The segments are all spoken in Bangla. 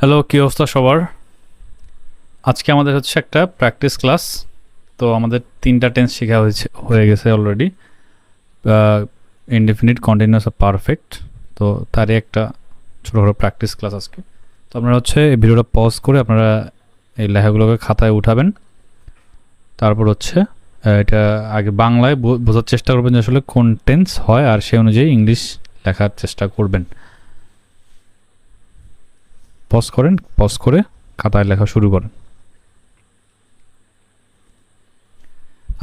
হ্যালো, কি অবস্থা সবার? আজকে আমাদের হচ্ছে একটা প্র্যাকটিস ক্লাস। তো আমাদের তিনটা টেন্স শেখা হয়ে গেছে অলরেডি, ইনডেফিনিট, কন্টিনিউয়াস আর পারফেক্ট। তো তারই একটা ছোটোখাটো প্র্যাকটিস ক্লাস আজকে। তো আপনারা হচ্ছে এই ভিডিওটা পজ করে আপনারা এই লেখাগুলোকে খাতায় উঠাবেন। তারপর হচ্ছে এটা আগে বাংলায় বোঝার চেষ্টা করবেন যে আসলে কোন টেন্স হয়, আর সেই অনুযায়ী ইংলিশ লেখার চেষ্টা করবেন। পজ করে খাতায় লেখা শুরু করেন।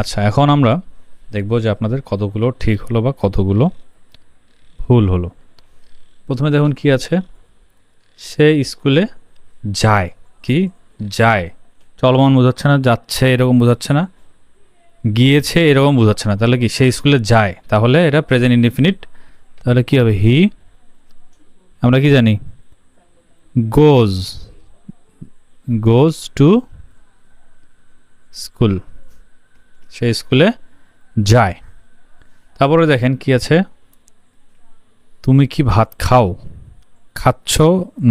আচ্ছা, এখন আমরা দেখব যে আপনাদের কতগুলো ঠিক হলো বা কতগুলো ভুল হলো। প্রথমে দেখুন কি আছে, সে স্কুলে যায়। কি যায়? চলমান বোঝাচ্ছে না, যাচ্ছে এরকম বোঝাচ্ছে না, গিয়েছে এরকম বোঝাচ্ছে না। তাহলে কি সে স্কুলে যায়, তাহলে এটা প্রেজেন্ট ইনডিফিনিট। তাহলে কি হবে? হি, আমরা কি জানি, গোজ, গোজ টু স্কুল। সে স্কুলে যায়। তারপরে দেখেন কি আছে, তুমি কি ভাত খাও? খাচ্ছ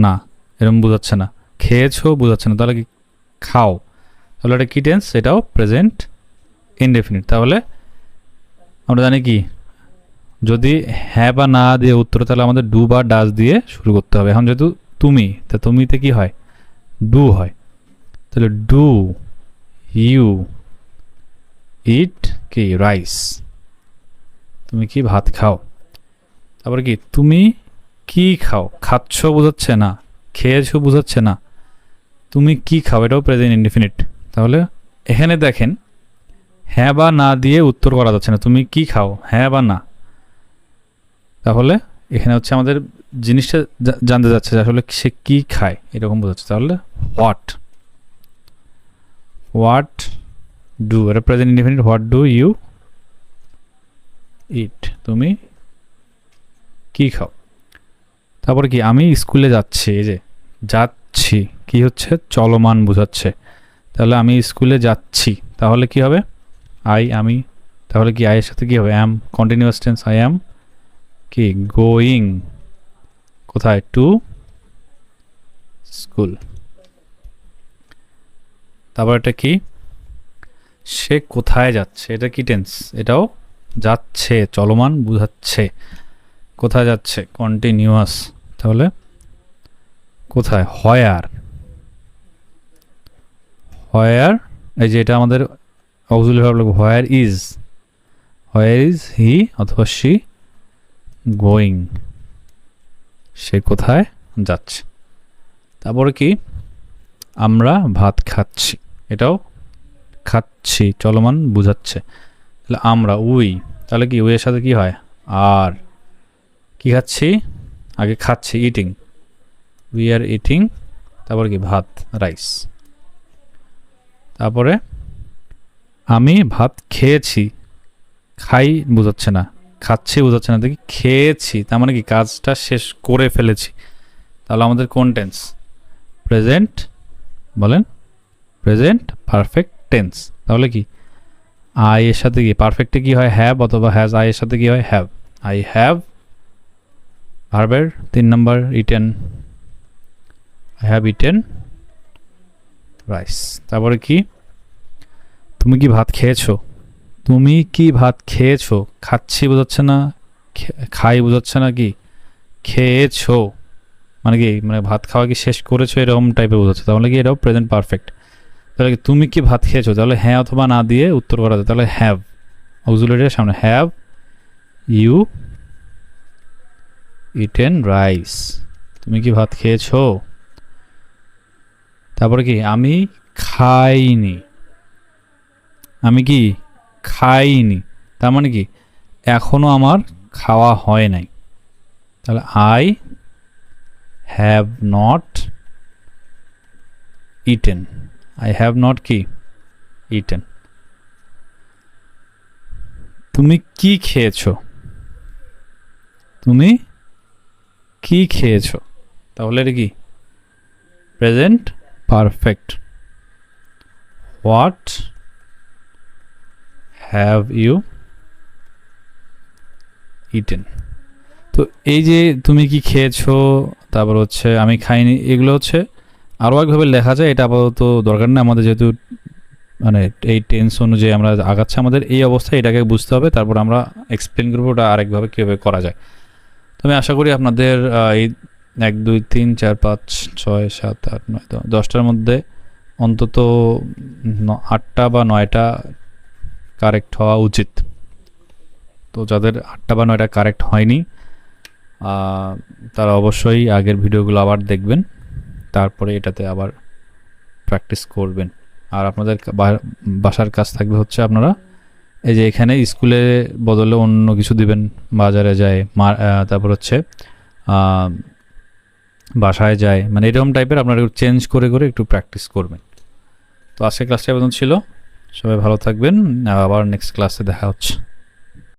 না এরকম বোঝাচ্ছে না, খেয়েছো বোঝাচ্ছে না, তাহলে কি খাও। তাহলে এটা কি টেন্স? এটাও প্রেজেন্ট ইনডেফিনিট। তাহলে আমরা জানি কি, যদি হ্যাঁ বা না দিয়ে উত্তর, তাহলে আমাদের ডু বা ডাজ দিয়ে শুরু করতে হবে। এখন যেহেতু তুমি, তা তুমিতে কি হয়? ডু হয়। তাহলে ডু ইউ ইট কি রাইস? তুমি কি ভাত খাও? তারপরে কি, তুমি কি খাও? খাচ্ছ বোঝাচ্ছে না, খেয়েছো বোঝাচ্ছে না, তুমি কি খাও, এটাও প্রেজেন্ট ইনডিফিনিট। তাহলে এখানে দেখেন হ্যাঁ বা না দিয়ে উত্তর করা যাচ্ছে না, তুমি কি খাও, হ্যাঁ বা না। তাহলে এখানে হচ্ছে আমাদের জিনিসটা জানতে যাচ্ছে যে আসলে সে কি খায়, এরকম বোঝাচ্ছে। তাহলে হোয়াট, হোয়াট ডু, এটা present indefinite. What do you eat? তুমি কি খাও। তারপরে কি, আমি স্কুলে যাচ্ছি। এই যে যাচ্ছি কি হচ্ছে, চলমান বোঝাচ্ছে। তাহলে আমি স্কুলে যাচ্ছি, তাহলে কি হবে? আমি। তাহলে কি আই এর সাথে কি হবে? অ্যাম, কন্টিনিউয়াস টেন্স। আই অ্যাম কি গোয়িং, কোথায়? To school. তারপর এটা কি, সে কোথায় যাচ্ছে, এটা কি টেন্স? এটাও যাচ্ছে, চলমান বোঝাচ্ছে। কোথায় যাচ্ছে? কন্টিনিউয়াস। তাহলে কোথায়? হোয়ার, হোয়ার। এই যে এটা আমাদের অক্সিলারি ভার্ব লাগবে। হোয়ার ইজ হি অথবা শি গোয়িং? সে কোথায় যাচ্ছে। তারপরে কি, আমরা ভাত খাচ্ছি, এটাও খাচ্ছি, চলমান বুঝাচ্ছে। তাহলে আমরা, উই। তাহলে কি উই এর সাথে কি হয়? আর। কি খাচ্ছি? আগে খাচ্ছি, ইটিং, উই আর ইটিং। তারপরে কি, ভাত, রাইস। তারপরে আমি ভাত খেয়েছি, খাই বোঝাচ্ছে না, খাচ্ছি বোঝাচ্ছে না, দেখি খেয়েছি, তার মানে কি কাজটা শেষ করে ফেলেছি। তাহলে আমাদের কোন টেন্স? প্রেজেন্ট, বলেন, প্রেজেন্ট পারফেক্ট টেন্স। তাহলে কি, আই এর সাথে কি, পারফেক্টে কি হয়? হ্যাভ, অথবা হ্যাজ। আই এর সাথে কি হয়? হ্যাভ। আই হ্যাভ, ভার্বের 3 number, eaten. I have eaten rice. তারপরে কি, তুমি কি ভাত খেয়েছো? তুমি কি ভাত খেয়েছো? খাচ্ছি বোঝাচ্ছে না, খাই বোঝাচ্ছে না, কি খেয়েছো মানে কি, মানে ভাত খাওয়া কি শেষ করেছো এরকম টাইপের বোঝাচ্ছে। তাহলে কি এটাও প্রেজেন্ট পারফেক্ট। তাহলে কি, তুমি কি ভাত খেয়েছো? তাহলে হ্যাঁ অথবা না দিয়ে উত্তর করা যায়। তাহলে হ্যাভ, অক্সিলারির সামনে হ্যাভ ইউ ইটেন রাইস? তুমি কি ভাত খেয়েছো? তারপরে কি, আমি খাইনি, আমি কি খাইনি, তার মানে কি এখনো আমার খাওয়া হয় নাই। তাহলে I have not eaten, I have not কি ইটেন। তুমি কি খেয়েছো? তুমি কি খেয়েছো? তাহলে এটা কি present perfect. What have you eaten? তো এই যে তুমি কি খেয়েছো, তারপর হচ্ছে আমি খাইনি, এগুলো হচ্ছে আরও একভাবে লেখা যায়, এটা আপাতত দরকার নেই আমাদের, যেহেতু মানে এই টেন্স অনুযায়ী আমরা আগাচ্ছি, আমাদের এই অবস্থায় এটাকে বুঝতে হবে, তারপর আমরা এক্সপ্লেন করবো ওটা আরেকভাবে কীভাবে করা যায়। তো আমি আশা করি আপনাদের এই 1 2 3 4 5 6 7 8 9 10টার মধ্যে অন্তত 8টা বা 9টা কারেক্ট হওয়া উচিত। তো যাদের 8টা বা 9টা কারেক্ট হয়নি তারা অবশ্যই আগের ভিডিওগুলো আবার দেখবেন, তারপরে এটাতে আবার প্র্যাকটিস করবেন। আর আপনাদের বাসার কাজ থাকবে হচ্ছে আপনারা এই যে এখানে স্কুলে বদলে অন্য কিছু দিবেন, বাজারে যায়, তারপর হচ্ছে বাসায় যায়, মানে এরকম টাইপের আপনারা চেঞ্জ করে করে একটু প্র্যাকটিস করবেন। তো আজকের ক্লাসটা পর্যন্ত ছিল, সবাই ভালো থাকবেন, আবার নেক্সট ক্লাসে দেখা হচ্ছে।